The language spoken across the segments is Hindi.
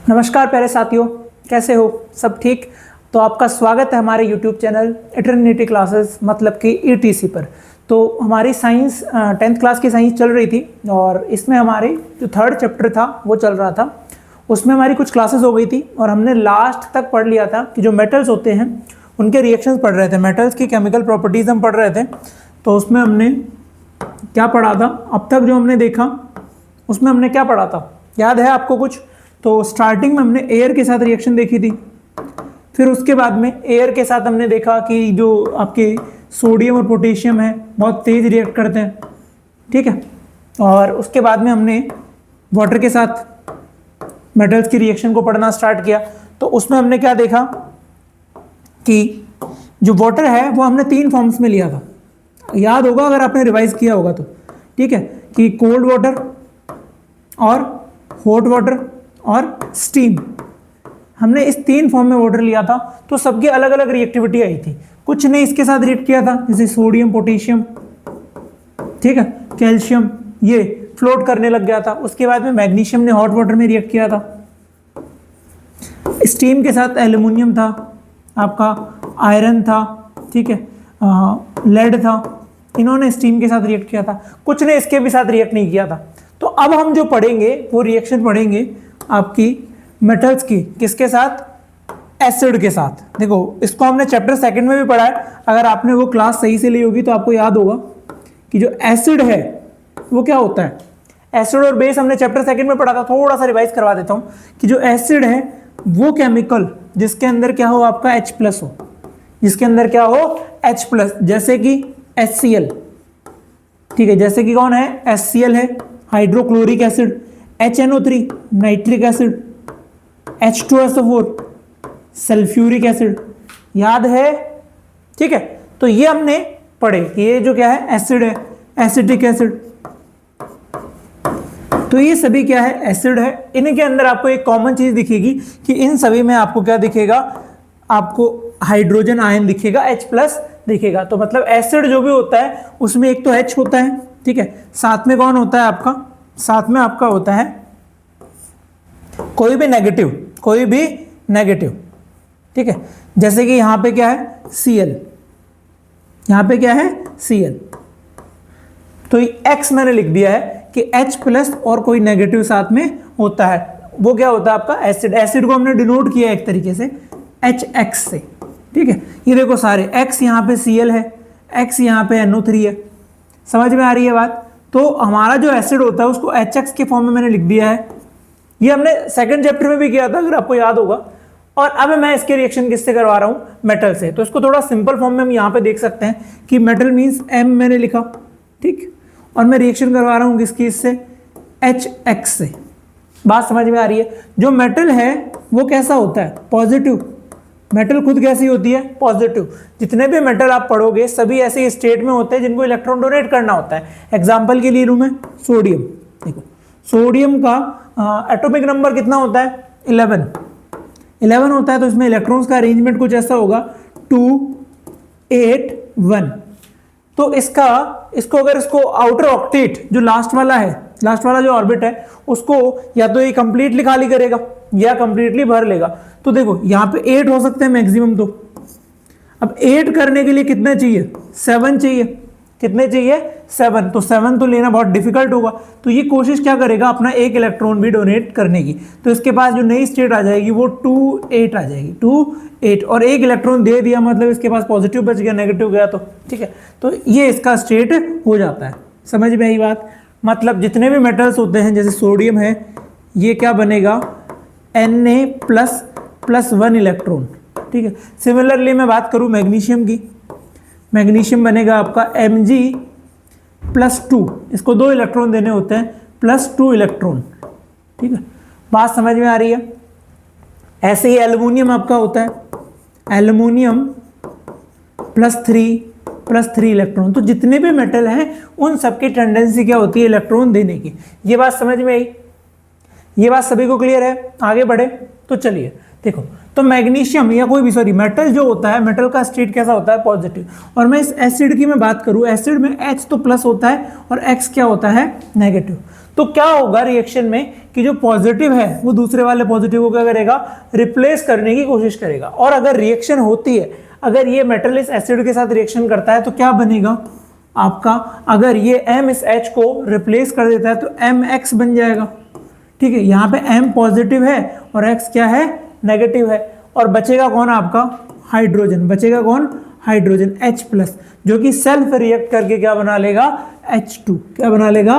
नमस्कार प्यारे साथियों, कैसे हो? सब ठीक? तो आपका स्वागत है हमारे YouTube चैनल इटर्निटी क्लासेस मतलब कि ETC पर। तो हमारी साइंस 10th क्लास की साइंस चल रही थी और इसमें हमारे जो थर्ड चैप्टर था वो चल रहा था। उसमें हमारी कुछ क्लासेस हो गई थी और हमने लास्ट तक पढ़ लिया था कि जो मेटल्स होते हैं उनके रिएक्शंस पढ़ रहे थे, मेटल्स की केमिकल प्रॉपर्टीज़ हम पढ़ रहे थे। तो उसमें हमने क्या पढ़ा था? अब तक जो हमने देखा उसमें हमने क्या पढ़ा था, याद है आपको कुछ? तो स्टार्टिंग में हमने एयर के साथ रिएक्शन देखी थी, फिर उसके बाद में एयर के साथ हमने देखा कि जो आपके सोडियम और पोटेशियम है बहुत तेज़ रिएक्ट करते हैं, ठीक है। और उसके बाद में हमने वाटर के साथ मेटल्स की रिएक्शन को पढ़ना स्टार्ट किया। तो उसमें हमने क्या देखा कि जो वाटर है वो हमने 3 फॉर्म्स में लिया था, याद होगा अगर आपने रिवाइज किया होगा तो, ठीक है, कि कोल्ड वाटर और हॉट वाटर और स्टीम। हमने इस 3 फॉर्म में वाटर लिया था। तो सबकी अलग अलग रिएक्टिविटी आई थी। कुछ ने इसके साथ रिएक्ट किया था, जैसे सोडियम पोटेशियम, ठीक है, कैल्शियम, ये फ्लोट करने लग गया था। उसके बाद में मैग्नीशियम ने हॉट वाटर में रिएक्ट किया था। स्टीम के साथ एल्युमिनियम था, आपका आयरन था, ठीक है, लेड था, इन्होंने स्टीम के साथ रिएक्ट किया था। कुछ ने इसके भी साथ रिएक्ट नहीं किया था। तो अब हम जो पढ़ेंगे वो रिएक्शन पढ़ेंगे आपकी मेटल्स की, किसके साथ? एसिड के साथ। देखो, इसको हमने चैप्टर 2 में भी पढ़ा है। अगर आपने वो क्लास सही से ली होगी तो आपको याद होगा कि जो एसिड है वो क्या होता है। एसिड और बेस हमने चैप्टर 2 में पढ़ा था। थोड़ा सा रिवाइज करवा देता हूँ कि जो एसिड है वो केमिकल जिसके अंदर क्या हो, आपका H+ हो, जिसके अंदर क्या हो, H+, जैसे कि HCl, ठीक है, जैसे कि कौन है, HCl है, hydrochloric acid, HNO3 nitric acid, H2SO4 sulphuric acid, याद है? ठीक है, तो ये हमने पढ़े कि ये जो क्या है, एसिड है, एसिटिक एसिड। तो ये सभी क्या है, एसिड है। इनके अंदर आपको एक कॉमन चीज दिखेगी कि इन सभी में आपको क्या दिखेगा, आपको हाइड्रोजन आयन दिखेगा, H+ दिखेगा। तो मतलब एसिड जो भी होता है उसमें एक तो H होता है, ठीक है, साथ में कौन होता है आपका, साथ में आपका होता है कोई भी नेगेटिव, ठीक है, जैसे कि यहां पे क्या है, Cl, यहां पे क्या है, Cl। तो X मैंने लिख दिया है कि H+ और कोई नेगेटिव साथ में होता है, वो क्या होता है आपका एसिड। एसिड को हमने डिनोट किया एक तरीके से HX से, ठीक है। ये देखो सारे X यहाँ पे Cl है, X यहाँ पे NO3 है। समझ में आ रही है बात? तो हमारा जो एसिड होता है उसको HX के फॉर्म में मैंने लिख दिया है। ये हमने 2nd चैप्टर में भी किया था, अगर आपको याद होगा। और अब मैं इसके रिएक्शन किससे करवा रहा हूं, मेटल से। तो इसको थोड़ा सिंपल फॉर्म में हम यहाँ पे देख सकते हैं कि मेटल मींस M मैंने लिखा, ठीक, और मैं रिएक्शन करवा रहा हूँ किसकी, इससे, HX से। बात समझ में आ रही है? जो मेटल है वो कैसा होता है, पॉजिटिव। मेटल खुद कैसी होती है, पॉजिटिव। जितने भी मेटल आप पढ़ोगे सभी ऐसे स्टेट में होते हैं जिनको इलेक्ट्रॉन डोनेट करना होता है। एग्जांपल के लिए लूं मैं सोडियम। देखो, सोडियम का एटॉमिक नंबर कितना होता है, 11 होता है। तो इसमें इलेक्ट्रॉन्स का अरेंजमेंट कुछ ऐसा होगा 2 8 1। तो इसको अगर इसको आउटर ऑक्टेट जो लास्ट वाला है, लास्ट वाला जो ऑर्बिट है, उसको या तो ये कंप्लीटली खाली करेगा या कंप्लीटली भर लेगा। तो देखो यहाँ पे 8 हो सकते हैं मैक्सिमम। तो अब 8 करने के लिए कितने चाहिए, 7 चाहिए। कितने चाहिए, 7। तो 7 तो लेना बहुत डिफिकल्ट होगा। तो ये कोशिश क्या करेगा, अपना एक इलेक्ट्रॉन भी डोनेट करने की। तो इसके पास जो नई स्टेट आ जाएगी वो 2 8 आ जाएगी, 2 8, और एक इलेक्ट्रॉन दे दिया मतलब इसके पास पॉजिटिव बच गया, नेगेटिव गया, तो ठीक है। तो ये इसका स्टेट हो जाता है। समझ में आई बात? मतलब जितने भी मेटल्स होते हैं, जैसे सोडियम है, ये क्या बनेगा, Na++1 इलेक्ट्रॉन, ठीक है। सिमिलरली मैं बात करूं मैग्नीशियम की, मैग्नीशियम बनेगा आपका Mg+2। इसको 2 इलेक्ट्रॉन देने होते हैं, +2 इलेक्ट्रॉन, ठीक है। बात समझ में आ रही है? ऐसे ही एल्युमिनियम आपका होता है, एल्युमिनियम +3 इलेक्ट्रॉन। तो जितने भी मेटल हैं उन सबकी टेंडेंसी क्या होती है, इलेक्ट्रॉन देने की। ये बात समझ में आई? ये बात सभी को क्लियर है? आगे बढ़े तो चलिए देखो। तो मैग्नीशियम या कोई भी सॉरी मेटल जो होता है, मेटल का स्टेट कैसा होता है, पॉजिटिव। और मैं इस एसिड की मैं बात करूं, एसिड में H तो प्लस होता है और X क्या होता है, नेगेटिव। तो क्या होगा रिएक्शन में कि जो पॉजिटिव है वो दूसरे वाले पॉजिटिव को क्या करेगा, रिप्लेस करने की कोशिश करेगा। और अगर रिएक्शन होती है, अगर ये मेटल इस एसिड के साथ रिएक्शन करता है तो क्या बनेगा आपका, अगर ये M इस H को रिप्लेस कर देता है तो MX बन जाएगा। ठीक है, यहाँ पे M पॉजिटिव है और X क्या है, नेगेटिव है। और बचेगा कौन आपका, हाइड्रोजन। बचेगा कौन, हाइड्रोजन H प्लस, जो कि सेल्फ रिएक्ट करके क्या बना लेगा, H2। क्या बना लेगा,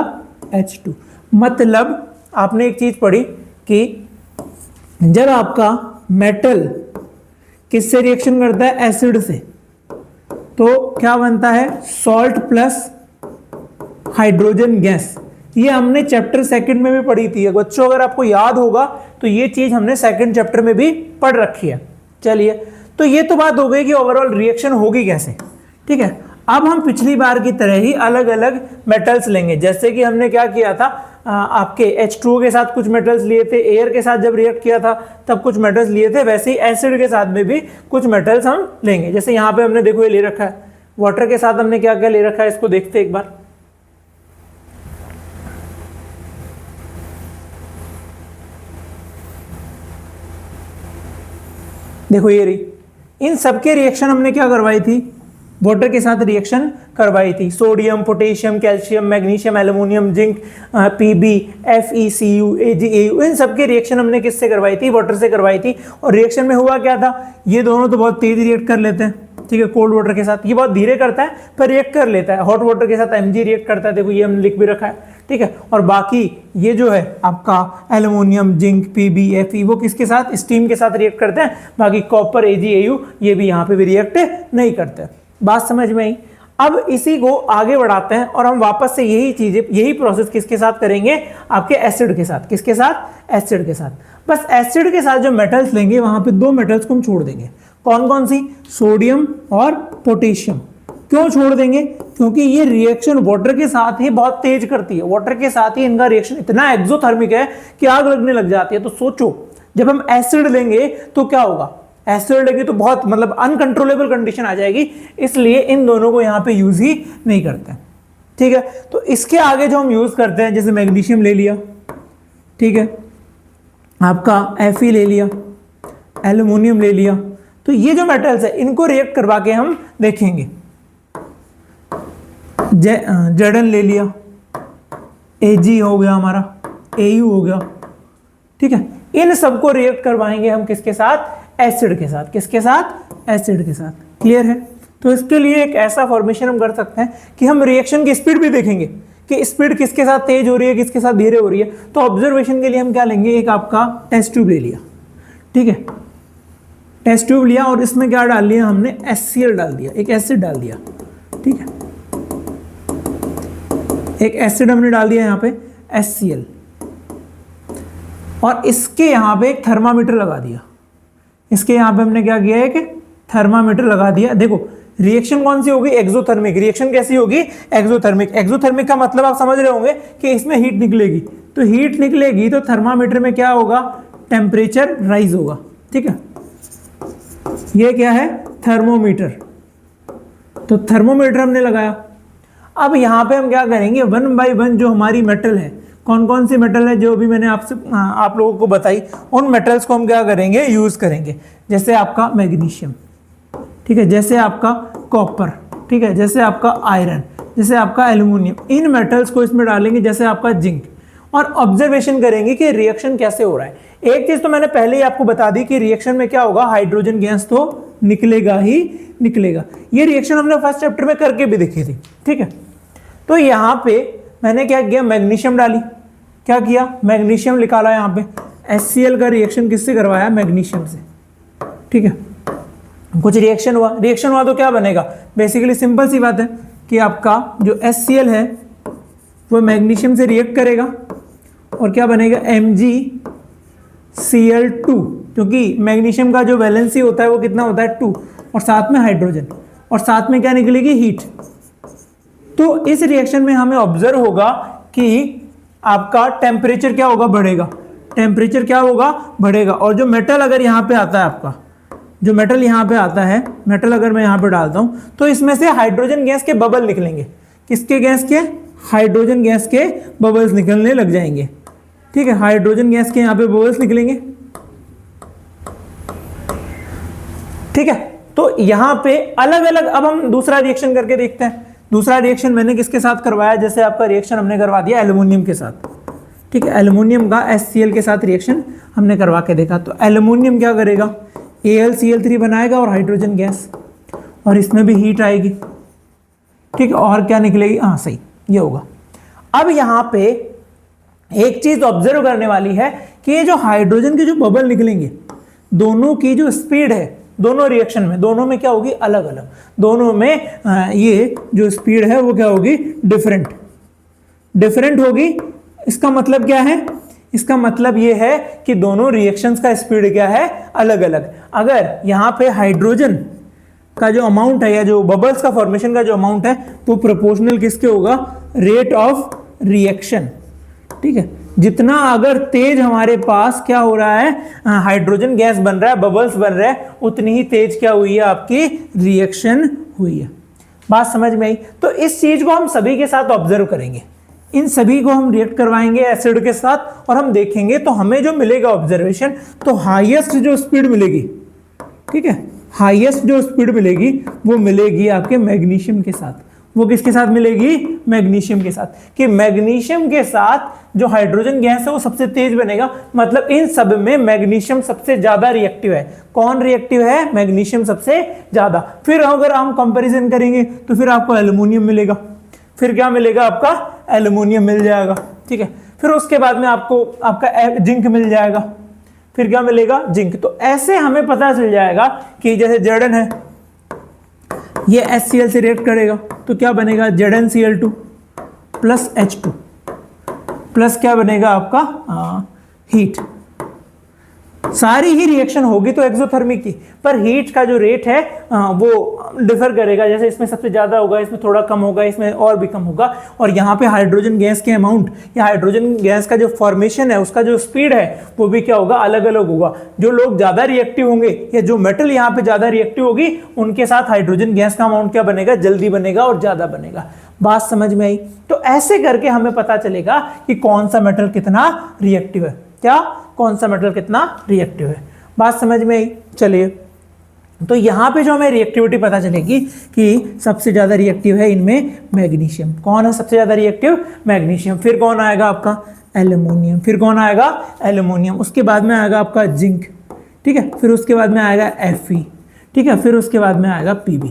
H2। मतलब आपने एक चीज पढ़ी कि जब आपका मेटल किससे रिएक्शन करता है, एसिड से, तो क्या बनता है, सॉल्ट प्लस हाइड्रोजन गैस। ये हमने चैप्टर सेकंड में भी पढ़ी थी बच्चों, अगर आपको याद होगा तो ये चीज हमने सेकंड चैप्टर में भी पढ़ रखी है। चलिए, तो ये तो बात हो गई कि ओवरऑल रिएक्शन होगी कैसे। ठीक है, अब हम पिछली बार की तरह ही अलग अलग मेटल्स लेंगे। जैसे कि हमने क्या किया था, आपके H2O के साथ कुछ मेटल्स लिए थे, एयर के साथ जब रिएक्ट किया था तब कुछ मेटल्स लिए थे, वैसे ही एसिड के साथ में भी कुछ मेटल्स हम लेंगे। जैसे यहाँ पे हमने देखो ये ले रखा है, वाटर के साथ हमने क्या क्या ले रखा है, इसको देखते एक बार। देखो ये रही, इन सबके रिएक्शन हमने क्या करवाई थी, वाटर के साथ रिएक्शन करवाई थी। Sodium, potassium, calcium, magnesium, aluminium, zinc, Pb, FeCu, AgAu, इन सबके रिएक्शन हमने किससे करवाई थी, वाटर से करवाई थी। और रिएक्शन में हुआ क्या था, ये दोनों तो बहुत तेज रिएक्ट कर लेते हैं। ठीक है, कोल्ड वाटर के साथ ये बहुत धीरे करता है पर रिएक्ट कर लेता है। हॉट वाटर के साथ Mg रिएक्ट करता है, देखो ये हमने लिख भी रखा है। ठीक है, और बाकी ये जो है आपका एल्युमिनियम, जिंक, Pb, Fe वो किसके साथ, स्टीम के साथ रिएक्ट करते हैं। बाकी कॉपर, AgAu ये भी यहाँ पे भी रिएक्ट नहीं करते। बात समझ में आई। अब इसी को आगे बढ़ाते हैं और हम वापस से यही चीजें, यही प्रोसेस किसके साथ करेंगे, आपके एसिड के साथ। किसके साथ, एसिड के साथ। बस एसिड के साथ जो मेटल्स लेंगे वहां पे दो मेटल्स को हम छोड़ देंगे। कौन कौन सी, सोडियम और पोटेशियम। क्यों छोड़ देंगे, क्योंकि ये रिएक्शन वाटर के साथ ही बहुत तेज करती है। वाटर के साथ ही इनका रिएक्शन इतना एक्सोथर्मिक है कि आग लगने लग जाती है। तो सोचो जब हम एसिड लेंगे तो क्या होगा, एसिड लेंगे तो बहुत मतलब अनकंट्रोलेबल कंडीशन आ जाएगी, इसलिए इन दोनों को यहाँ पे यूज ही नहीं करते। ठीक है, तो इसके आगे जो हम यूज करते हैं, जैसे मैग्नीशियम ले लिया, ठीक है, आपका Fe ले लिया, एल्युमिनियम ले लिया, तो ये जो मेटल्स है इनको रिएक्ट करवा के हम देखेंगे। Zn ले लिया, Ag हो गया हमारा, Au हो गया। ठीक है, इन सबको रिएक्ट करवाएंगे हम किसके साथ, एसिड के साथ। किसके साथ, एसिड के साथ। क्लियर है। तो इसके लिए एक ऐसा फॉर्मेशन हम कर सकते हैं कि हम रिएक्शन की स्पीड भी देखेंगे कि स्पीड किसके साथ तेज हो रही है, किसके साथ धीरे हो रही है। तो ऑब्जर्वेशन के लिए हम क्या लेंगे, एक आपका टेस्ट ट्यूब ले लिया। ठीक है, टेस्ट ट्यूब लिया और इसमें क्या डाल लिया हमने, HCl डाल दिया, एक एसिड डाल दिया। ठीक है, एक एसिड हमने डाल दिया यहाँ पे HCl, और इसके यहाँ पे एक थर्मामीटर लगा दिया। इसके यहाँ पे हमने क्या किया है कि थर्मामीटर लगा दिया। देखो रिएक्शन कौन सी होगी, एक्सोथर्मिक। रिएक्शन कैसी होगी, एक्सोथर्मिक। एक्सोथर्मिक का मतलब आप समझ रहे होंगे कि इसमें हीट निकलेगी। तो हीट निकलेगी तो थर्मामीटर में क्या होगा, टेम्परेचर राइज होगा। ठीक है, ये क्या है, थर्मोमीटर। तो थर्मोमीटर हमने लगाया। अब यहाँ पे हम क्या करेंगे, वन बाय वन जो हमारी मेटल है, कौन कौन सी मेटल है जो भी मैंने आपसे आप लोगों को बताई, उन मेटल्स को हम क्या करेंगे, यूज करेंगे। जैसे आपका मैग्नीशियम, ठीक है, जैसे आपका कॉपर, ठीक है, जैसे आपका आयरन, जैसे आपका एल्युमिनियम, इन मेटल्स को इसमें डालेंगे। जैसे आपका जिंक, और ऑब्जर्वेशन करेंगे कि रिएक्शन कैसे हो रहा है। एक चीज तो मैंने पहले ही आपको बता दी कि रिएक्शन में क्या होगा, हाइड्रोजन गैस तो निकलेगा ही निकलेगा। ये रिएक्शन हमने फर्स्ट चैप्टर में करके भी देखी थी। ठीक है, तो यहाँ पे मैंने क्या किया, मैग्नीशियम डाली। क्या किया, मैग्नीशियम निकाला। यहाँ पे HCl का रिएक्शन किससे करवाया, मैग्नीशियम से। ठीक है, कुछ रिएक्शन हुआ तो क्या बनेगा, बेसिकली सिंपल सी बात है कि आपका जो HCl है वो मैग्नीशियम से रिएक्ट करेगा और क्या बनेगा, MgCl2, क्योंकि मैग्नीशियम का जो वैलेंसी होता है वो कितना होता है, 2, और साथ में हाइड्रोजन, और साथ में क्या निकलेगी, हीट। तो इस रिएक्शन में हमें ऑब्जर्व होगा कि आपका टेम्परेचर क्या होगा, बढ़ेगा। टेम्परेचर क्या होगा, बढ़ेगा। और जो मेटल अगर यहाँ पे आता है आपका, जो मेटल यहाँ पे आता है, मेटल अगर मैं यहाँ पे डालता हूँ तो इसमें से हाइड्रोजन गैस के बबल निकलेंगे। किसके गैस के? हाइड्रोजन गैस के बबल्स निकलने लग जाएंगे। ठीक है, हाइड्रोजन गैस के यहाँ पे बबल्स निकलेंगे। ठीक है, तो यहाँ पे अलग अलग, अब हम दूसरा रिएक्शन करके देखते हैं। दूसरा रिएक्शन मैंने किसके साथ करवाया? जैसे आपका रिएक्शन हमने करवा दिया एल्युमिनियम के साथ। ठीक है, एल्युमिनियम का HCl के साथ रिएक्शन हमने करवा के देखा। तो एल्युमिनियम क्या करेगा? AlCl3 बनाएगा और हाइड्रोजन गैस, और इसमें भी हीट आएगी। ठीक है, और क्या निकलेगी? हाँ सही, ये होगा। अब यहाँ पे एक चीज ऑब्जर्व करने वाली है कि ये जो हाइड्रोजन के जो बबल निकलेंगे, दोनों की जो स्पीड है दोनों रिएक्शन में, दोनों में क्या होगी? अलग अलग। दोनों में ये जो स्पीड है वो क्या होगी? डिफरेंट, डिफरेंट होगी। इसका मतलब क्या है? इसका मतलब ये है कि दोनों रिएक्शंस का स्पीड क्या है? अलग अलग। अगर यहाँ पे हाइड्रोजन का जो अमाउंट है या जो बबल्स का फॉर्मेशन का जो अमाउंट है वो प्रोपोर्शनल किसके होगा? Rate of reaction. ठीक है, जितना अगर तेज हमारे पास क्या हो रहा है, हाइड्रोजन गैस बन रहा है, बबल्स बन रहे हैं, उतनी ही तेज क्या हुई है? आपकी रिएक्शन हुई है। बात समझ में आई? तो इस चीज को हम सभी के साथ ऑब्जर्व करेंगे। इन सभी को हम रिएक्ट करवाएंगे एसिड के साथ और हम देखेंगे तो हमें जो मिलेगा ऑब्जर्वेशन, तो हाईएस्ट जो स्पीड मिलेगी, ठीक है, हाईएस्ट जो स्पीड मिलेगी वो मिलेगी आपके मैग्नीशियम के साथ। वो किसके साथ मिलेगी? मैग्नीशियम के साथ। कि मैग्नीशियम के साथ जो हाइड्रोजन गैस है वो सबसे तेज बनेगा। मतलब इन सब में मैग्नीशियम सबसे ज्यादा रिएक्टिव है। कौन रिएक्टिव है? मैग्नीशियम सबसे ज्यादा। फिर अगर हम कंपैरिजन करेंगे तो फिर आपको एल्युमिनियम मिलेगा। फिर क्या मिलेगा? आपका एल्युमिनियम मिल जाएगा। ठीक है, फिर उसके बाद में आपको आपका जिंक मिल जाएगा। फिर क्या मिलेगा? जिंक। तो ऐसे हमें पता चल जाएगा कि जैसे Zn है, ये HCl से रिएक्ट करेगा तो क्या बनेगा? ZnCl2 प्लस H2 प्लस क्या बनेगा आपका? हीट। सारी ही रिएक्शन होगी तो एक्सोथर्मिक की, पर हीट का जो रेट है वो डिफर करेगा। जैसे इसमें सबसे ज्यादा होगा, इसमें थोड़ा कम होगा, इसमें और भी कम होगा। और यहाँ पे हाइड्रोजन गैस के अमाउंट या हाइड्रोजन गैस का जो फॉर्मेशन है उसका जो स्पीड है वो भी क्या होगा? अलग अलग होगा। जो लोग ज्यादा रिएक्टिव होंगे या जो मेटल यहाँ पे ज्यादा रिएक्टिव होगी उनके साथ हाइड्रोजन गैस का अमाउंट क्या बनेगा? जल्दी बनेगा और ज्यादा बनेगा। बात समझ में आई? तो ऐसे करके हमें पता चलेगा कि कौन सा मेटल कितना रिएक्टिव है। क्या? कौन सा मेटल कितना रिएक्टिव है। बात समझ में आई? चलिए, तो यहां पे जो हमें रिएक्टिविटी पता चलेगी कि सबसे ज्यादा रिएक्टिव है इनमें मैग्नीशियम। कौन है सबसे ज्यादा रिएक्टिव? मैग्नीशियम। फिर कौन आएगा आपका? एल्युमिनियम। फिर कौन आएगा? एल्युमिनियम। उसके बाद में आएगा आपका जिंक। ठीक है, फिर उसके बाद में आएगा Fe। ठीक है, फिर उसके बाद में आएगा Pb।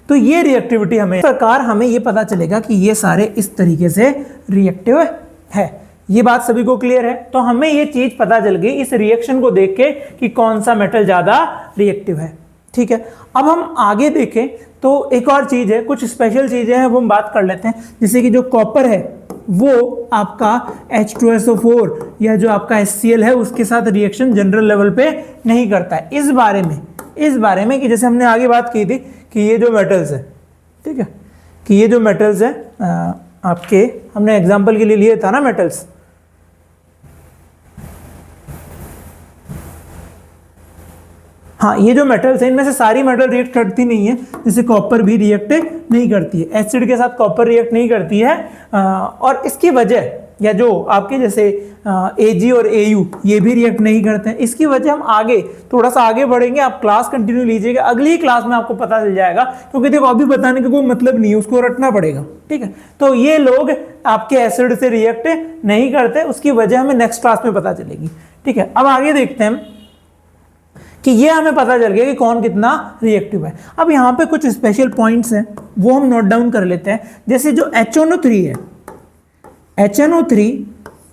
तो ये रिएक्टिविटी हमें, इस प्रकार हमें ये पता चलेगा कि ये सारे इस तरीके से रिएक्टिव है। ये बात सभी को क्लियर है? तो हमें ये चीज पता चल गई इस रिएक्शन को देख के कि कौन सा मेटल ज्यादा रिएक्टिव है। ठीक है, अब हम आगे देखें तो एक और चीज है, कुछ स्पेशल चीजें हैं वो हम बात कर लेते हैं। जैसे कि जो कॉपर है वो आपका H2SO4 या जो आपका HCl है उसके साथ रिएक्शन जनरल लेवल पे नहीं करता है। इस बारे में कि जैसे हमने आगे बात की थी कि ये जो मेटल्स है, ठीक है, कि ये जो मेटल्स है आपके, हमने एग्जांपल के लिए लिए था ना मेटल्स। हाँ, ये जो मेटल्स है इनमें से सारी मेटल रिएक्ट करती नहीं है। जैसे कॉपर भी रिएक्ट नहीं करती है, एसिड के साथ कॉपर रिएक्ट नहीं करती है। और इसकी वजह, या जो आपके जैसे Ag और Au ये भी रिएक्ट नहीं करते हैं। इसकी वजह हम आगे थोड़ा सा आगे बढ़ेंगे, आप क्लास कंटिन्यू लीजिएगा, अगली क्लास में आपको पता चल जाएगा। क्योंकि देखो अभी बताने का कोई मतलब नहीं है, उसको रटना पड़ेगा। ठीक है, तो ये लोग आपके एसिड से रिएक्ट नहीं करते, उसकी वजह हमें नेक्स्ट क्लास में पता चलेगी। ठीक है, अब आगे देखते हैं कि ये हमें पता चल गया कि कौन कितना रिएक्टिव है। अब यहाँ पे कुछ स्पेशल पॉइंट्स हैं वो हम नोट डाउन कर लेते हैं। जैसे जो HNO3 है, HNO3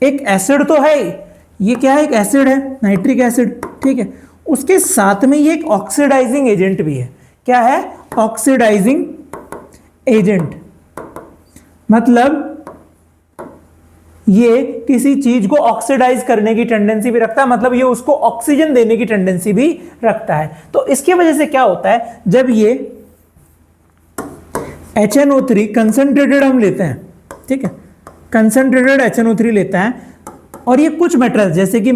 एक एसिड तो है, ये क्या है? एक एसिड है, नाइट्रिक एसिड। ठीक है, उसके साथ में ये एक ऑक्सीडाइजिंग एजेंट भी है। क्या है? Oxidising agent. मतलब ये किसी चीज को ऑक्सीडाइज करने की टेंडेंसी भी रखता है, मतलब ये उसको ऑक्सीजन देने की टेंडेंसी भी रखता है। तो इसकी वजह से क्या होता है, जब ये HNO3 कंसंट्रेटेड हम लेते हैं, ठीक है, कंसंट्रेटेड HNO3 लेता है और ये कुछ मेटल्स जैसे कि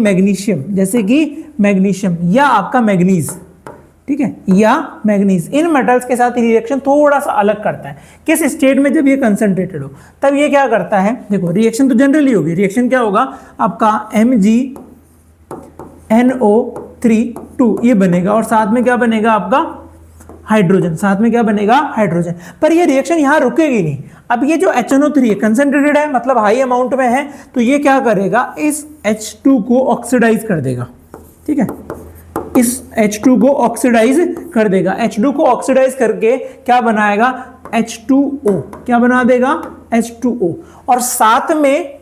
मैग्नीशियम या आपका मैग्नीज, ठीक है, या मैग्नीज, इन मेटल्स के साथ रिएक्शन थोड़ा सा अलग करता है। किस स्टेट में? जब ये कंसंट्रेटेड हो तब ये क्या करता है, देखो रिएक्शन तो जनरली होगी, रिएक्शन क्या होगा आपका MgNO3 ये बनेगा और साथ में क्या बनेगा आपका हाइड्रोजन, साथ में क्या बनेगा हाइड्रोजन। पर ये रिएक्शन यहाँ रुकेगी नहीं। अब ये जो HNO3 है कंसंट्रेटेड है, मतलब हाई अमाउंट में है, तो ये क्या करेगा, इस H2 को ऑक्सीडाइज कर देगा, ठीक है, इस H2 को ऑक्सीडाइज कर देगा। H2 को ऑक्सीडाइज करके क्या बनाएगा, H2O, क्या बना देगा, H2O, और साथ में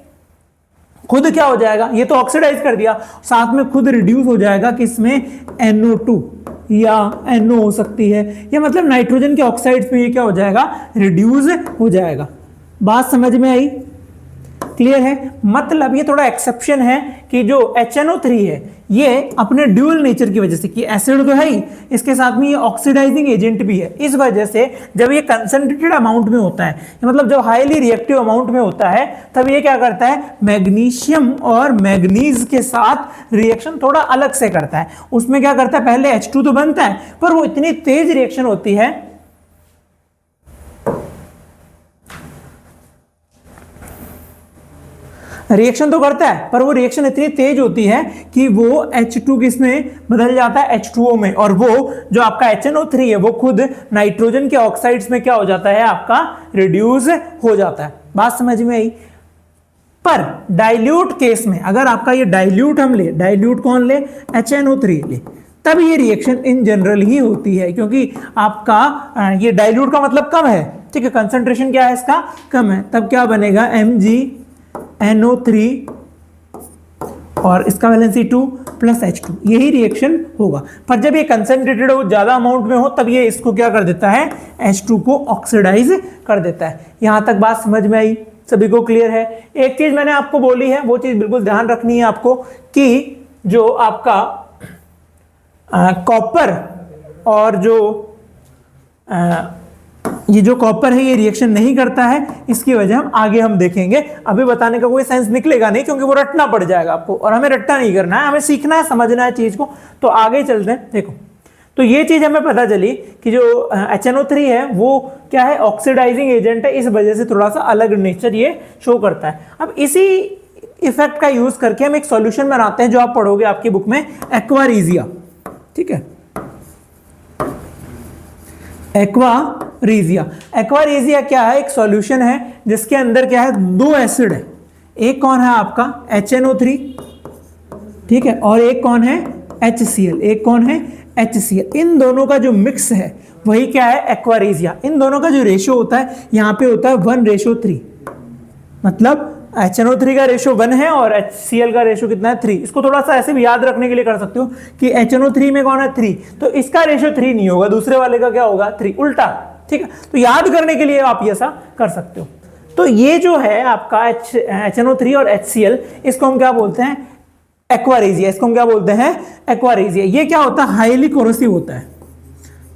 खुद क्या हो जाएगा, ये तो ऑक्सीडाइज कर दिया, साथ में खुद रिड्यूस हो जाएगा किसमें, NO2 या NO हो सकती है, या मतलब नाइट्रोजन के ऑक्साइड्स में ये क्या हो जाएगा, रिड्यूस हो जाएगा। बात समझ में आई, क्लियर है? मतलब ये थोड़ा एक्सेप्शन है कि जो HNO3 है ये अपने ड्यूअल नेचर की वजह से, कि एसिड तो है ही, इसके साथ में ये ऑक्सीडाइजिंग एजेंट भी है, इस वजह से जब ये कंसंट्रेटेड अमाउंट में होता है, मतलब जब हाईली रिएक्टिव अमाउंट में होता है, तब ये क्या करता है, मैग्नीशियम और मैग्नीज के साथ रिएक्शन थोड़ा अलग से करता है। उसमें क्या करता है, पहले H2 तो बनता है, पर वो इतनी तेज रिएक्शन होती है, रिएक्शन तो करता है पर वो रिएक्शन इतनी तेज होती है कि वो H2 किसमें बदल जाता है, H2O में, और वो जो आपका HNO3 है वो खुद नाइट्रोजन के ऑक्साइड्स में क्या हो जाता है, आपका रिड्यूस हो जाता है। बात समझ में आई? पर डाइल्यूट केस में अगर आपका ये डाइल्यूट हम ले, डाइल्यूट कौन ले, HNO3 ले, तब ये रिएक्शन इन जनरल ही होती है, क्योंकि आपका ये डाइल्यूट का मतलब कम है, ठीक है, कंसंट्रेशन क्या है इसका, कम है, तब क्या बनेगा, MgNO3 और इसका वैलेंसी 2 प्लस H2, यही रिएक्शन होगा। पर जब ये कंसंट्रेटेड हो, ज्यादा अमाउंट में हो, तब ये इसको क्या कर देता है, H2 को ऑक्सीडाइज कर देता है। यहां तक बात समझ में आई, सभी को क्लियर है? एक चीज मैंने आपको बोली है, वो चीज बिल्कुल ध्यान रखनी है आपको, कि जो आपका कॉपर और जो ये जो कॉपर है ये रिएक्शन नहीं करता है, इसकी वजह हम आगे हम देखेंगे। अभी बताने का कोई सेंस निकलेगा नहीं, क्योंकि वो रटना पड़ जाएगा आपको, और हमें रट्टा नहीं करना है, हमें सीखना है, समझना है चीज को। तो आगे चलते हैं। देखो, तो ये चीज हमें पता चली कि जो HNO3 है वो क्या है, ऑक्सीडाइजिंग एजेंट है, इस वजह से थोड़ा सा अलग नेचर ये शो करता है। अब इसी इफेक्ट का यूज करके हम एक सॉल्यूशन बनाते हैं, जो आप पढ़ोगे आपकी बुक में, एक्वारीजिया, ठीक है, एक्वारीजिया। एक्वारीजिया क्या है, एक सॉल्यूशन है जिसके अंदर क्या है, दो एसिड है, एक कौन है आपका HNO3, ठीक है, और एक कौन है HCl, एक कौन है HCl। इन दोनों का जो मिक्स है वही क्या है, एक्वारीजिया। इन दोनों का जो रेशियो होता है यहाँ पे होता है 1:3, मतलब HNO3 का रेशियो 1 है और HCl का रेशियो कितना है, 3। इसको थोड़ा सा ऐसे भी याद रखने के लिए कर सकते हो कि HNO3 में कौन है, 3, तो इसका रेशियो 3 नहीं होगा, दूसरे वाले का क्या होगा, 3, उल्टा, ठीक है। तो याद करने के लिए आप ऐसा कर सकते हो। तो ये जो है आपका HNO3 और HCl, इसको हम क्या बोलते हैं, एक्वारीजिया। इसको हम क्या बोलते हैं, एक्वारीजिया। ये क्या होता है, हाईली कोरोसिव होता है,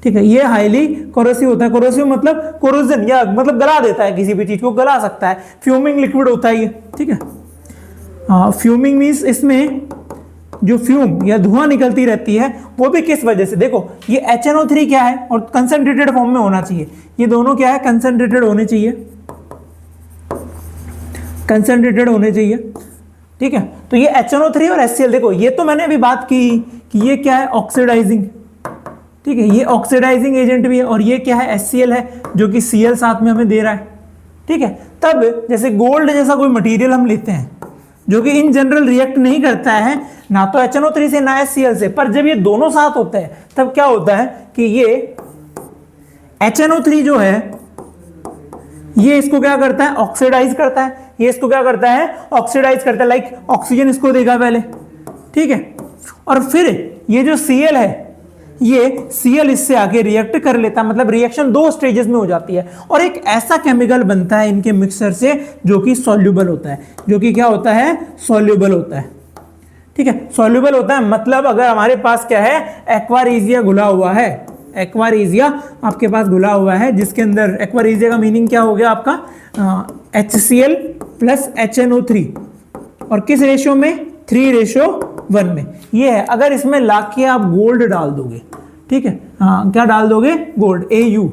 ठीक है, ये हाईली कोरोसिव होता है। कोरोसिव मतलब कोरोजन, या मतलब गला देता है, किसी भी चीज को गला सकता है। फ्यूमिंग लिक्विड होता है ये, ठीक है। फ्यूमिंग मींस इसमें जो फ्यूम या धुआं निकलती रहती है, वो भी किस वजह से, देखो ये HNO3 क्या है, और कंसंट्रेटेड फॉर्म में होना चाहिए, ये दोनों क्या है, कंसंट्रेटेड होने चाहिए, कंसंट्रेटेड होने चाहिए, ठीक है। तो ये HNO3 और HCl, देखो ये तो मैंने अभी बात की कि ये क्या है, ऑक्सीडाइजिंग, ठीक है, ये ऑक्सीडाइजिंग एजेंट भी है, और ये क्या है, HCl है, जो कि Cl साथ में हमें दे रहा है, ठीक है। तब जैसे गोल्ड जैसा कोई मटेरियल हम लेते हैं जो कि इन जनरल रिएक्ट नहीं करता है ना तो HNO3 से ना HCl से, पर जब ये दोनों साथ होते हैं तब क्या होता है कि ये HNO3 जो है ये इसको क्या करता है, ऑक्सीडाइज करता है, ये इसको क्या करता है, ऑक्सीडाइज करता है, लाइक ऑक्सीजन इसको देगा पहले, ठीक है, और फिर ये जो Cl है ये Cl इससे आगे रिएक्ट कर लेता है, मतलब रिएक्शन 2 स्टेजेस में हो जाती है, और एक ऐसा केमिकल बनता है इनके मिक्सचर से जो कि सॉल्युबल होता है, जो कि क्या होता है, सॉल्युबल होता है, ठीक है, सॉल्युबल होता है। मतलब अगर हमारे पास क्या है, एक्वारीजिया घुला हुआ है, एक्वारीजिया आपके पास घुला हुआ है, जिसके अंदर एक्वारीजिया का मीनिंग क्या हो गया आपका, HCl प्लस HNO3, और किस रेशियो में, 3:1 में। ये है। अगर इसमें लाके आप गोल्ड डाल दोगे, ठीक है, हाँ क्या डाल दोगे, गोल्ड, AU,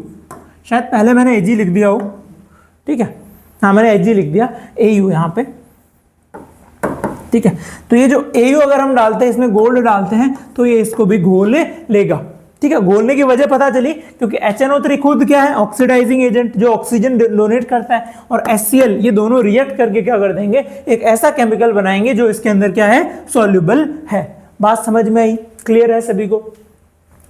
शायद पहले मैंने AG लिख दिया हो, ठीक है, हाँ मैंने AG लिख दिया, AU यहाँ पे, ठीक है। तो ये जो AU अगर हम डालते हैं, इसमें गोल्ड डालते हैं, तो ये इसको भी घोल लेगा, ठीक है। घोलने की वजह पता चली, क्योंकि HNO3 खुद क्या है, ऑक्सीडाइजिंग एजेंट जो ऑक्सीजन डोनेट करता है, और HCl, ये दोनों रिएक्ट करके क्या कर देंगे, एक ऐसा केमिकल बनाएंगे जो इसके अंदर क्या है, सॉल्युबल है। बात समझ में आई, क्लियर है सभी को।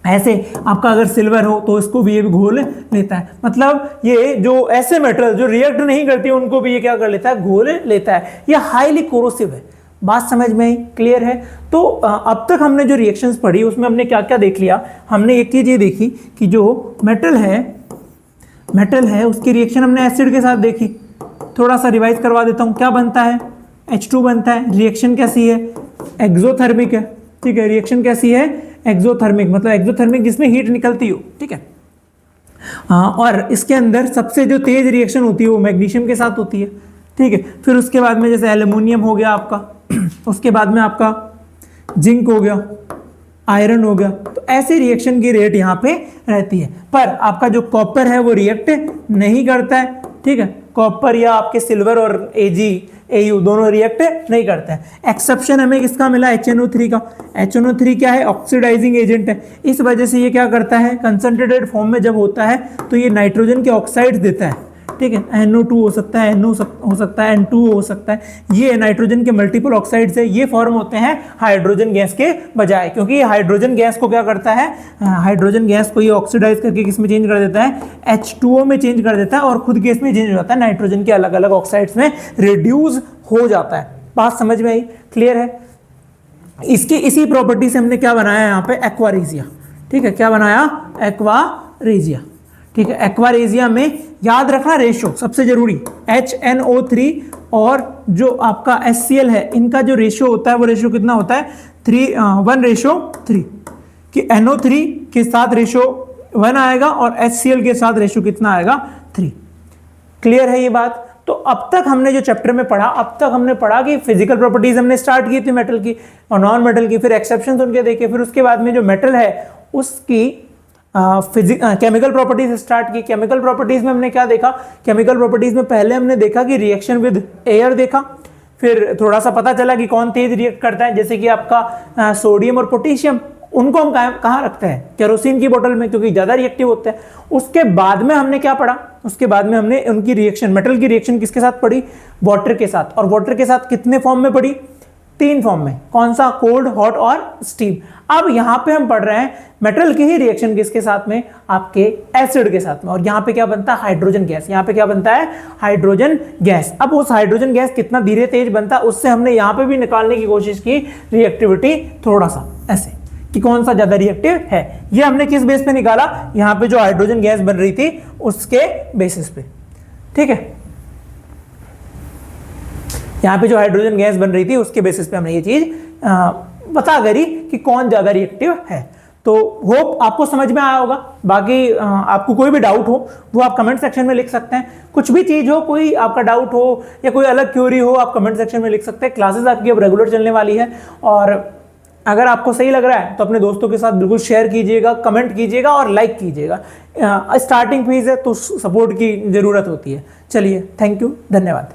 ऐसे आपका अगर सिल्वर हो तो इसको भी ये भी घोल लेता है, मतलब ये जो ऐसे मेटल जो रिएक्ट नहीं करती उनको भी ये क्या कर लेता है, घोल लेता है। ये हाईली कोरोसिव है। बात समझ में आई, क्लियर है। तो अब तक हमने जो रिएक्शंस पढ़ी उसमें हमने क्या क्या देख लिया, हमने एक चीज ये देखी कि जो मेटल है उसकी रिएक्शन हमने एसिड के साथ देखी। थोड़ा सा रिवाइज करवा देता हूँ, क्या बनता है, H2 बनता है। रिएक्शन कैसी है, एक्सोथर्मिक है, ठीक है। रिएक्शन कैसी है, एक्सोथर्मिक, मतलब एक्सोथर्मिक जिसमें हीट निकलती हो, ठीक है। और इसके अंदर सबसे जो तेज रिएक्शन होती है वो मैग्नीशियम के साथ होती है, ठीक है। फिर उसके बाद में जैसे एल्युमिनियम हो गया आपका, उसके बाद में आपका जिंक हो गया, आयरन हो गया। तो ऐसे रिएक्शन की रेट यहाँ पे रहती है। पर आपका जो कॉपर है वो रिएक्ट नहीं करता है, ठीक है। कॉपर या आपके सिल्वर और AU दोनों रिएक्ट नहीं करते हैं। एक्सेप्शन हमें किसका मिला, HNO3 का। HNO3 क्या है, ऑक्सीडाइजिंग एजेंट है। इस वजह से ये क्या करता है, कंसंट्रेटेड फॉर्म में जब होता है तो ये नाइट्रोजन के ऑक्साइड्स देता है, ठीक है। NO2 हो सकता है, NO हो सकता है, N2 हो सकता है। ये नाइट्रोजन के मल्टीपल ऑक्साइड्स है, ये फॉर्म होते हैं हाइड्रोजन गैस के बजाय, क्योंकि ये हाइड्रोजन गैस को क्या करता है, हाइड्रोजन गैस को ये ऑक्सीडाइज करके किस में चेंज कर देता है, H2O में चेंज कर देता है, और खुद गैस में चेंज हो जाता है, नाइट्रोजन के अलग अलग ऑक्साइड्स में रिड्यूस हो जाता है। बात समझ में आई, क्लियर है। इसकी इसी प्रॉपर्टी से हमने क्या बनाया यहाँ पे, एक्वारेजिया, ठीक है। क्या बनाया, एक्वारेजिया, ठीक है। एक्वारेजिया में याद रखना रेशियो सबसे जरूरी, HNO3 और जो आपका HCl है, इनका जो रेशियो होता है वो रेशियो कितना होता है, 1:3, कि NO3 के साथ रेशियो 1 आएगा और HCl के साथ रेशियो कितना आएगा, 3। क्लियर है ये बात। तो अब तक हमने जो चैप्टर में पढ़ा, अब तक हमने पढ़ा कि फिजिकल प्रॉपर्टीज हमने स्टार्ट की थी मेटल की और नॉन मेटल की, फिर एक्सेप्शंस उनके देखे, फिर उसके बाद में जो मेटल है उसकी केमिकल प्रॉपर्टीज स्टार्ट की। केमिकल प्रॉपर्टीज में हमने क्या देखा, केमिकल प्रॉपर्टीज में पहले हमने देखा कि रिएक्शन विद एयर देखा, फिर थोड़ा सा पता चला कि कौन तेज रिएक्ट करता है, जैसे कि आपका सोडियम और पोटेशियम, उनको हम कहाँ रखते हैं, केरोसिन की बोतल में, क्योंकि ज़्यादा रिएक्टिव होते हैं। उसके बाद में हमने क्या पढ़ा, उसके बाद में हमने उनकी रिएक्शन, मेटल की रिएक्शन किसके साथ पढ़ी, वाटर के साथ। और वाटर के साथ कितने फॉर्म में पढ़ी, 3 फॉर्म में, कौन सा, कोल्ड, हॉट और स्टीम। अब यहाँ पे हम पढ़ रहे हैं मेटल की ही रिएक्शन किसके साथ में, आपके एसिड के साथ में, और यहाँ पे क्या बनता है, हाइड्रोजन गैस। यहाँ पे क्या बनता है, हाइड्रोजन गैस। अब उस हाइड्रोजन गैस कितना धीरे तेज बनता है, उससे हमने यहाँ पे भी निकालने की कोशिश की रिएक्टिविटी, थोड़ा सा ऐसे कि कौन सा ज्यादा रिएक्टिव है। ये हमने किस बेस पे निकाला, यहाँ पे जो हाइड्रोजन गैस बन रही थी उसके बेसिस पे, ठीक है। यहाँ पे जो हाइड्रोजन गैस बन रही थी उसके बेसिस पे हमने ये चीज बता करी कि कौन ज्यादा रिएक्टिव है। तो होप आपको समझ में आया होगा। बाकी आपको कोई भी डाउट हो वो आप कमेंट सेक्शन में लिख सकते हैं। कुछ भी चीज हो, कोई आपका डाउट हो या कोई अलग क्यूरी हो, आप कमेंट सेक्शन में लिख सकते हैं। क्लासेस आपकी अब रेगुलर चलने वाली है, और अगर आपको सही लग रहा है तो अपने दोस्तों के साथ बिल्कुल शेयर कीजिएगा, कमेंट कीजिएगा और लाइक कीजिएगा। स्टार्टिंग फीस है तो सपोर्ट की जरूरत होती है। चलिए, थैंक यू, धन्यवाद।